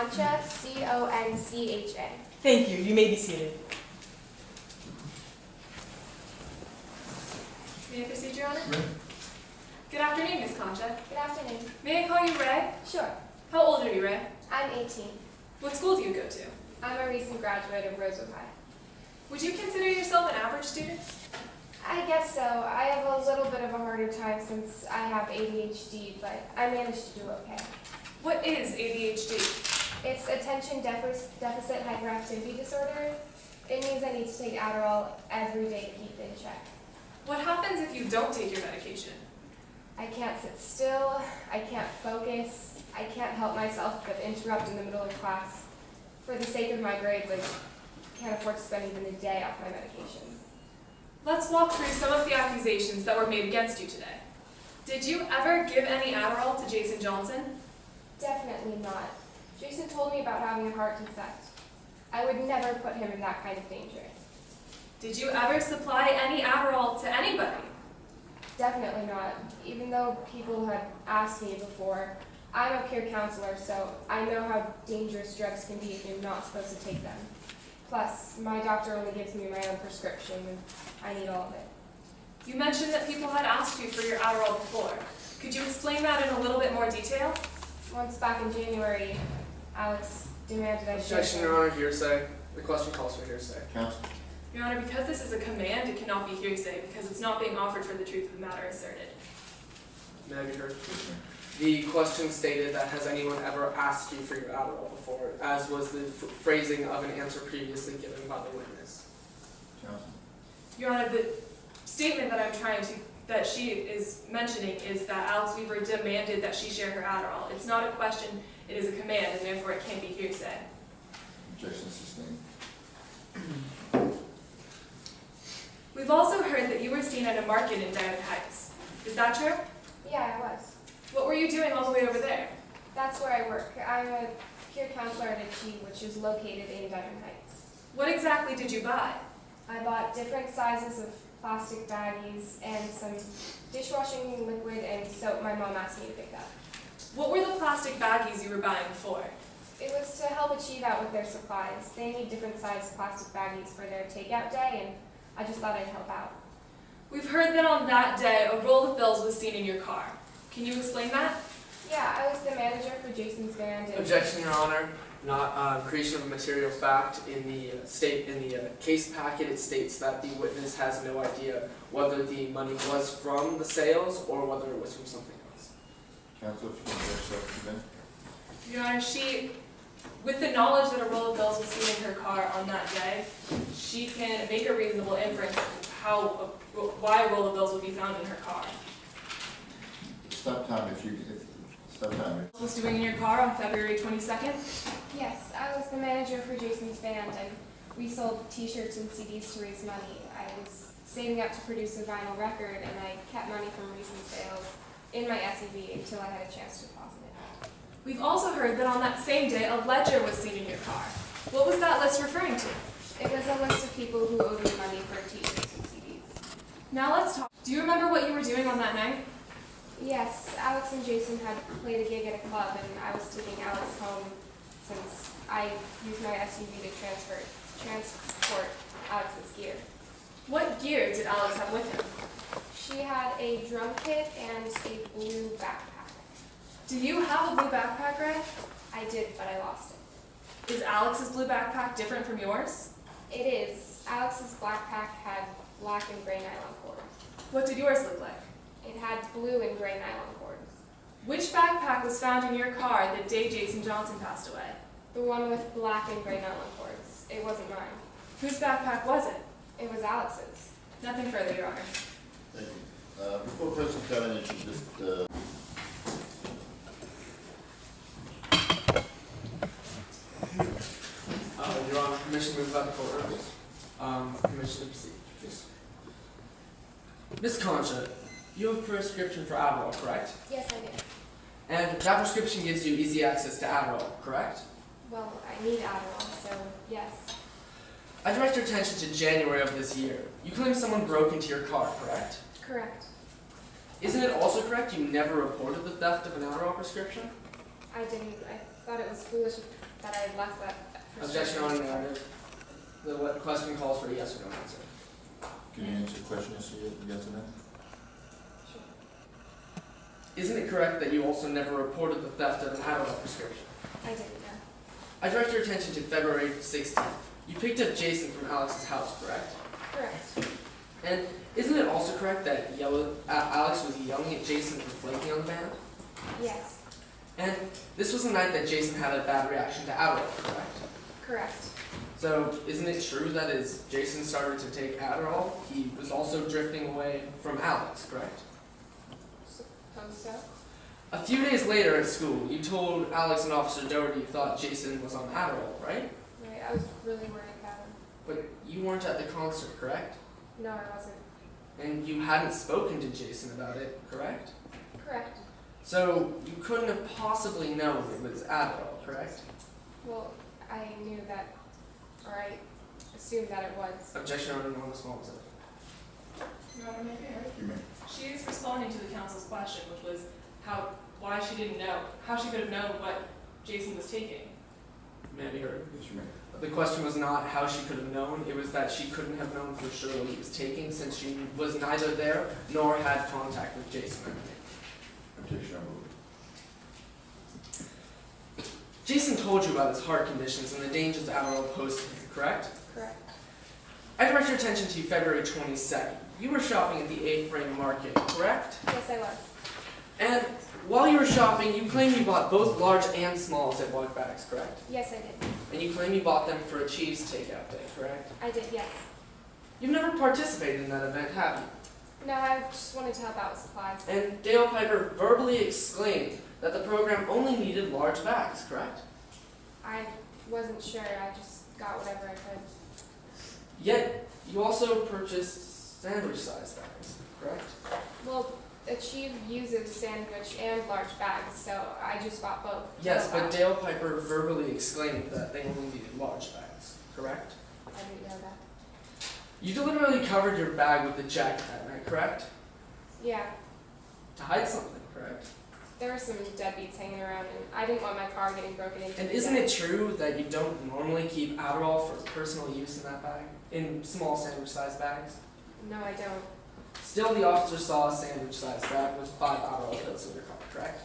Concha, C-O-N-C-H-A. Thank you. You may be seated. May I proceed, Your Honor? Ray? Good afternoon, Ms. Concha. Good afternoon. May I call you Ray? Sure. How old are you, Ray? I'm 18. What school do you go to? I'm a recent graduate of Rosewood High. Would you consider yourself an average student? I guess so. I have a little bit of a harder time since I have ADHD, but I managed to do okay. What is ADHD? It's attention deficit hyperactivity disorder. It means I need to take Adderall every day to keep in check. What happens if you don't take your medication? I can't sit still, I can't focus, I can't help myself but interrupt in the middle of class. For the sake of my grades, I can't afford to spend even a day off my medication. Let's walk through some of the accusations that were made against you today. Did you ever give any Adderall to Jason Johnson? Definitely not. Jason told me about having a heart defect. I would never put him in that kind of danger. Did you ever supply any Adderall to anybody? Definitely not. Even though people had asked me before, I'm a peer counselor, so I know how dangerous drugs can be if you're not supposed to take them. Plus, my doctor only gives me my own prescription, and I need all of it. You mentioned that people had asked you for your Adderall before. Could you explain that in a little bit more detail? Once back in January, Alex demanded I share Objection, Your Honor, hearsay. The question calls for hearsay. Counsel? Your Honor, because this is a command, it cannot be hearsay because it's not being offered for the truth of the matter asserted. May I be heard? Yes, ma'am. The question stated that has anyone ever asked you for your Adderall before, as was the phrasing of an answer previously given by the witness. Counsel? Your Honor, the statement that she is mentioning is that Alex Weaver demanded that she share her Adderall. It's not a question, it is a command, and therefore it can't be hearsay. Objection sustained. We've also heard that you were seen at a market in Diamond Heights. Is that true? Yeah, I was. What were you doing all the way over there? That's where I work. I'm a peer counselor at Achieve, which is located in Diamond Heights. What exactly did you buy? I bought different sizes of plastic baggies and some dishwashing liquid and soap my mom asked me to pick up. What were the plastic baggies you were buying for? It was to help Achieve out with their supplies. They need different sized plastic baggies for their takeout day, and I just thought I'd help out. We've heard that on that day, a roll of bills was seen in your car. Can you explain that? Yeah, I was the manager for Jason's band. And Objection, Your Honor. Not creation of a material fact. In the case packet, it states that the witness has no idea whether the money was from the sales or whether it was from something else. Counsel, if you can address that again. Your Honor, with the knowledge that a roll of bills was seen in her car on that day, she can make a reasonable inference of why a roll of bills would be found in her car. Stop time stop time. What was doing in your car on February 22nd? yes, I was the manager for Jason's band, and we sold t-shirts and CDs to raise money. I was saving up to produce a vinyl record, and I kept money from recent sales in my SUV until I had a chance to deposit it. We've also heard that on that same day, a ledger was seen in your car. What was that list referring to? It was a list of people who owed me money for t-shirts and CDs. Now let's talk. Do you remember what you were doing on that night? Yes, Alex and Jason had played a gig at a club, and I was taking Alex home since I used my SUV to transport Alex's gear. What gear did Alex have with him? She had a drum kit and a blue backpack. Do you have a blue backpack, Ray? I did, but I lost it. Is Alex's blue backpack different from yours? It is. Alex's backpack had black and gray nylon cords. What did yours look like? It had blue and gray nylon cords. Which backpack was found in your car the day Jason Johnson passed away? The one with black and gray nylon cords. It wasn't mine. Whose backpack was it? It was Alex's. Nothing further, Your Honor. Thank you. Before President Kevin, you should just, Your Honor, permission to move about the courtroom. Permission to proceed, please. Ms. Concha, you have a prescription for Adderall, correct? Yes, I did. And that prescription gives you easy access to Adderall, correct? Well, I need Adderall, so yes. I direct your attention to January of this year. You claim someone broke into your car, correct? Correct. Isn't it also correct you never reported the theft of an Adderall prescription? I didn't. I thought it was foolish of that I had left that Objection on narrative. The question calls for a yes or no answer. Can you answer the question, yes or no? Isn't it correct that you also never reported the theft of an Adderall prescription? I didn't know. I direct your attention to February 16th. You picked up Jason from Alex's house, correct? Correct. And isn't it also correct that Alex was yelling at Jason for flaking on the band? Yes. And this was the night that Jason had a bad reaction to Adderall, correct? Correct. So isn't it true that as Jason started to take Adderall, he was also drifting away from Alex, correct? Suppose so. A few days later at school, you told Alex and Officer Doherty you thought Jason was on Adderall, right? Right. I was really worried about him. But you weren't at the concert, correct? No, I wasn't. And you hadn't spoken to Jason about it, correct? Correct. So you couldn't have possibly known it was Adderall, correct? Well, I knew that, or I assumed that it was. Objection on non-responsive. Your Honor, may I be heard? You may. She is responding to the council's question, which was why she didn't know, how she could have known what Jason was taking. May I be heard? Yes, you may. The question was not how she could have known, it was that she couldn't have known for sure what he was taking since she was neither there nor had contact with Jason. Objection overruled. Jason told you about his heart conditions and the dangers Adderall posed to him, correct? Correct. I direct your attention to February 22nd. You were shopping at the A-Frame Market, correct? Yes, I was. And while you were shopping, you claim you bought both large and small Ziploc bags, correct? Yes, I did. And you claim you bought them for a Chiefs takeout day, correct? I did, yes. You've never participated in that event, have you? No, I just wanted to help out with supplies. And Dale Piper verbally exclaimed that the program only needed large bags, correct? I wasn't sure. I just got whatever I could. Yet, you also purchased sandwich-sized bags, correct? Well, Achieve uses sandwich and large bags, so I just bought both. Yes, but Dale Piper verbally exclaimed that they only needed large bags, correct? I didn't know that. You deliberately covered your bag with a jacket that night, correct? Yeah, To hide something, correct? there were some deadbeats hanging around, and I didn't want my car getting broken into. And isn't it true that you don't normally keep Adderall for personal use in that bag? In small sandwich-sized bags? No, I don't. Still, the officer saw a sandwich-sized bag with 5 Adderall pills in your car, correct?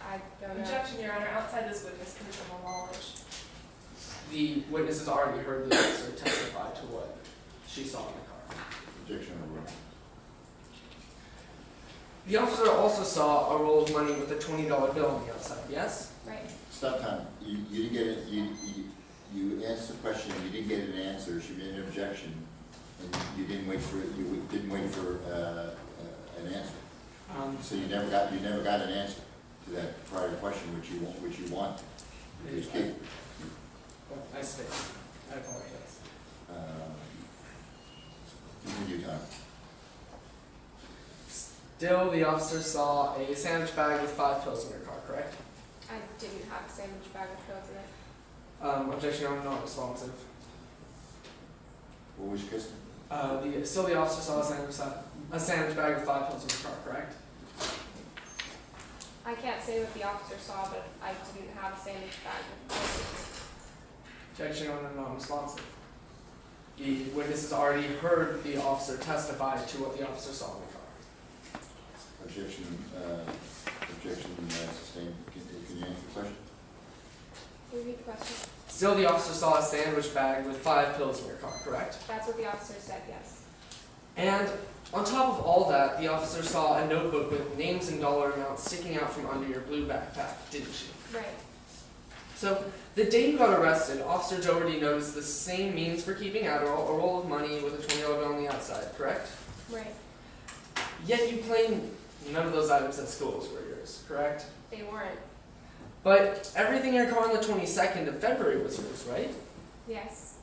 I don't know. Objection, Your Honor, outside this witness personal knowledge. The witness has already heard the officer testify to what she saw in the car. Objection overruled. The officer also saw a roll of money with a $20 bill on the outside, yes? Right. Stop time. You didn't get it, you asked the question, you didn't get an answer, she made an objection, and you didn't wait for an answer. So you never got an answer to that prior question, which you want. You just keep, I space. I apologize. continue time. Still, the officer saw a sandwich bag with 5 pills in your car, correct? I didn't have a sandwich bag with pills in it. Objection, I'm not responsive. What was your question? Still, the officer saw a sandwich bag with 5 pills in your car, correct? I can't say what the officer saw, but I didn't have a sandwich bag with pills. Objection on a non-responsive. The witness has already heard the officer testify to what the officer saw in the car. Objection sustained. Can you answer the question? Repeat the question. Still, the officer saw a sandwich bag with 5 pills in your car, correct? That's what the officer said, yes. And on top of all that, the officer saw a notebook with names and dollar amounts sticking out from under your blue backpack, didn't she? Right. So, the day you got arrested, Officer Doherty noticed the same means for keeping Adderall, a roll of money with a $20 bill on the outside, correct? Right. Yet you claim none of those items at schools were yours, correct? They weren't. But everything in your car on the 22nd of February was yours, right? Yes.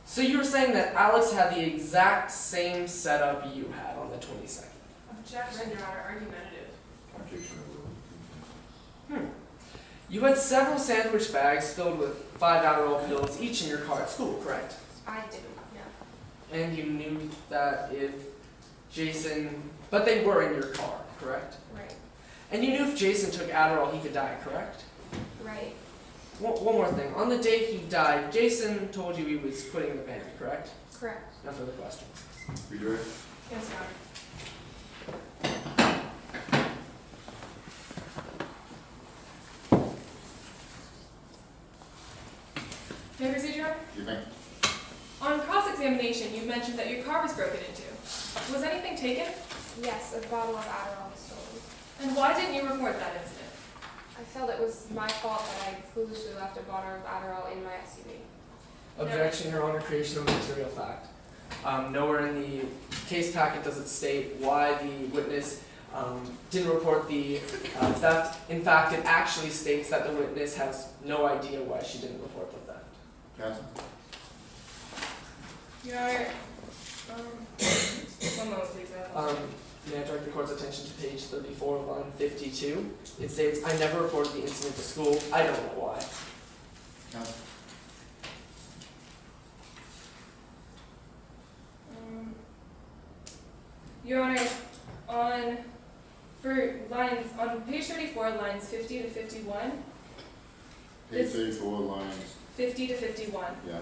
So you were saying that Alex had the exact same setup you had on the 22nd? Objection, Your Honor, argumentative. Objection overruled. You had several sandwich bags filled with 5 Adderall pills, each in your car at school, correct? I didn't, no. And you knew that if Jason... But they were in your car, correct? Right. And you knew if Jason took Adderall, he could die, correct? Right. one more thing. On the day he died, Jason told you he was putting in the pantry, correct? Correct. No further questions. Redirect? Yes, Your Honor. May I proceed, Your Honor? You may. On cross-examination, you mentioned that your car was broken into. Was anything taken? Yes, a bottle of Adderall was stolen. And why didn't you report that incident? I felt it was my fault that I foolishly left a bottle of Adderall in my SUV. Objection, Your Honor, creation of material fact. Nowhere in the case packet does it state why the witness didn't report the theft. In fact, it actually states that the witness has no idea why she didn't report the theft. Counsel? Your Honor, one moment, please. May I direct the court's attention to page 34, line 52? It states, I never reported the incident to school. I don't know why. Counsel? Your Honor, on page 34, lines 50 to 51, Page 34, lines, 50 to 51. yeah.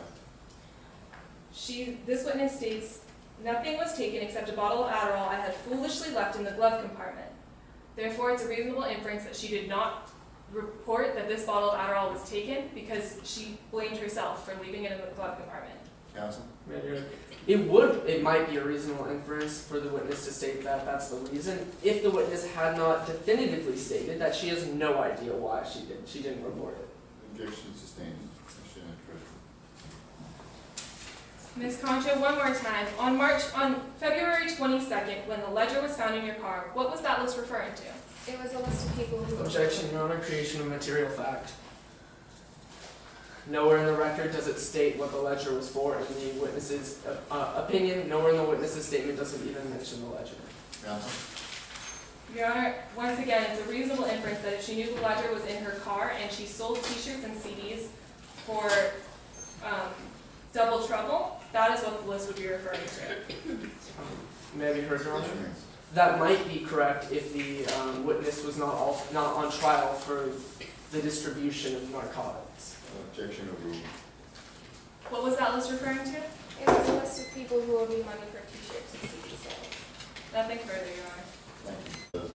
This witness states, nothing was taken except a bottle of Adderall I had foolishly left in the glove compartment. Therefore, it's a reasonable inference that she did not report that this bottle of Adderall was taken because she blamed herself for leaving it in the glove compartment. Counsel? It might be a reasonable inference for the witness to state that that's the reason, if the witness had not definitively stated that she has no idea why she didn't report it. Objection sustained. Question and credit. Ms. Concho, one more time. On February 22nd, when the ledger was found in your car, what was that list referring to? It was a list of people who... Objection, Your Honor, creation of material fact. Nowhere in the record does it state what the ledger was for in the witness's opinion. Nowhere in the witness's statement does it even mention the ledger. Counsel? Your Honor, once again, it's a reasonable inference that if she knew the ledger was in her car and she sold t-shirts and CDs for double trouble, that is what the list would be referring to. May I be heard, Your Honor? Yes, you may. That might be correct if the witness was not on trial for the distribution of narcotics. Objection overruled. What was that list referring to? It was a list of people who owed me money for t-shirts and CD sales. Nothing further, Your Honor. Thank you.